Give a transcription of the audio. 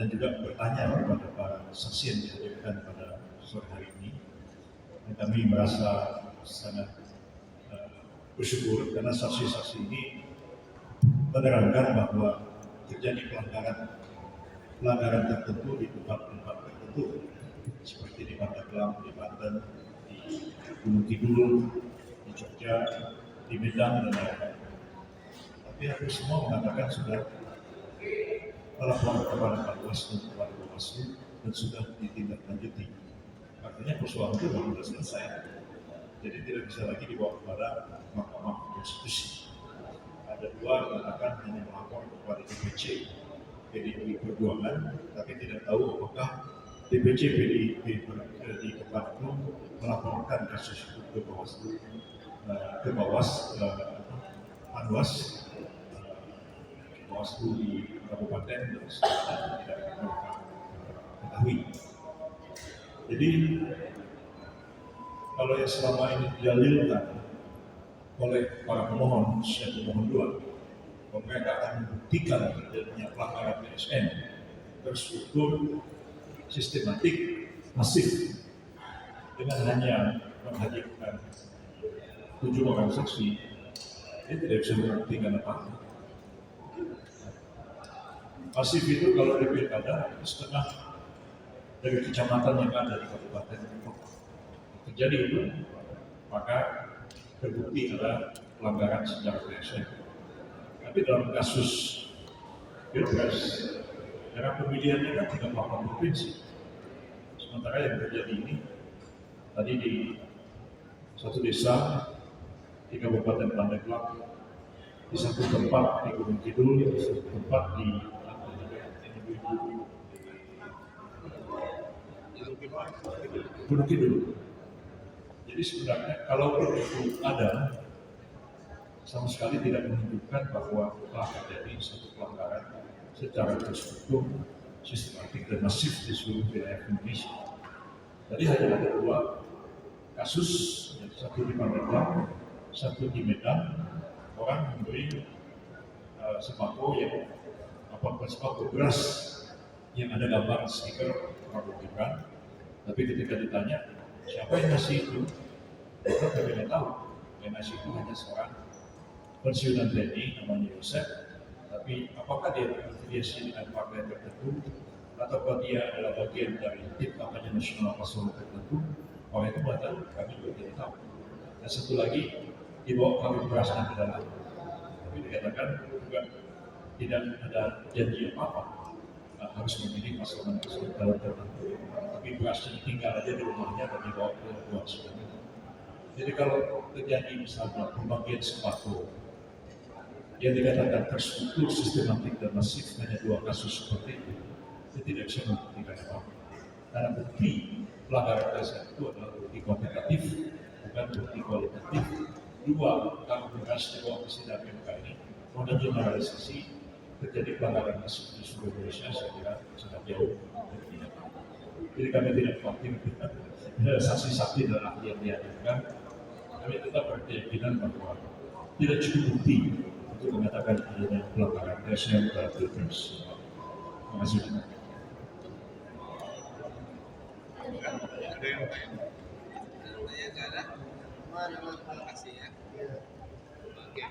dan juga bertanya kepada para saksi yang dihadirkan pada sore hari ini. Dan kami merasa sangat bersyukur karena saksi-saksi ini menerangkan bahwa terjadi pelanggaran tertentu di tempat-tempat tertentu seperti di Pandeglang, di Banten, di Gunung Kidul, di Jogja, di Medan dan lain-lain. Tapi aku semua mengatakan sudah melapor kepada Bawaslu dan kepada Bawaslu dan sudah ditindaklanjuti. Artinya persoalan itu baru sudah selesai. Jadi tidak bisa lagi dibawa kepada Mahkamah Konstitusi. Ada dua mengatakan hanya melapor kepada DPC PDI Perjuangan, tapi tidak tahu apakah DPC PDIP di Kepala melaporkan kasus itu ke Bawaslu, ke Bawaslu di kabupaten dan tidak ketahui. Jadi kalau yang selama ini didalilkan oleh para pemohon, siapa pemohon dua, mereka akan membuktikan adanya pelanggaran PSN terstruktur, sistematik, masif dengan hanya menghadirkan 7 orang saksi, dia tidak bisa membuktikan apa-apa. Masif itu kalau di pilkada setengah dari kecamatan yang ada di kabupaten terjadi itu, maka terbukti ada pelanggaran secara PSN. Tapi dalam kasus pilpres, era pemilihannya kan 38 provinsi. Sementara yang terjadi ini tadi di satu desa di Kabupaten Pandeglang, di satu tempat di Gunung Kidul, di satu tempat di Gunung Kidul. Jadi sebenarnya kalau itu ada, sama sekali tidak menunjukkan bahwa telah terjadi satu pelanggaran secara terstruktur, sistematik dan masif di seluruh wilayah Indonesia. Jadi hanya ada 2 kasus, satu di Pandeglang, satu di Medan. Orang memberi sembako yang sembako beras yang ada gambar stiker Prabowo Gibran. Tapi ketika ditanya siapa yang ngasih itu, mereka tidak tahu. Yang ngasih itu hanya seorang pensiunan TNI namanya Yosef. Tapi apakah dia berafiliasi dengan partai tertentu ataukah dia adalah bagian dari tim kampanye nasional paslon tertentu, orang itu mengatakan kami juga tidak tahu. Dan satu lagi dibawa kami berasnya ke dalam, tapi dikatakan juga tidak ada janji apa-apa, harus memilih paslon tertentu, tapi berasnya tinggal aja di rumahnya dan dibawa ke luar sana. Jadi kalau terjadi misalnya pembagian sembako yang dikatakan terstruktur, sistematik dan masif, hanya 2 kasus seperti itu, saya tidak bisa membuktikan apa-apa. Karena bukti pelanggaran PSN itu adalah bukti kuantitatif, bukan bukti kualitatif. 2, kalau beras dibawa ke sidang MK ini, modal generalisasi terjadi pelanggaran masif di seluruh Indonesia, saya kira sangat jauh dari tidak. Jadi kami tidak khawatir saksi-saksi dan ahli yang dihadirkan. Kami tetap berkeyakinan bahwa tidak cukup bukti untuk mengatakan adanya pelanggaran PSN pada pilpres. Terima kasih. Ada yang lain? Nggak ada? Terima kasih ya. Oke.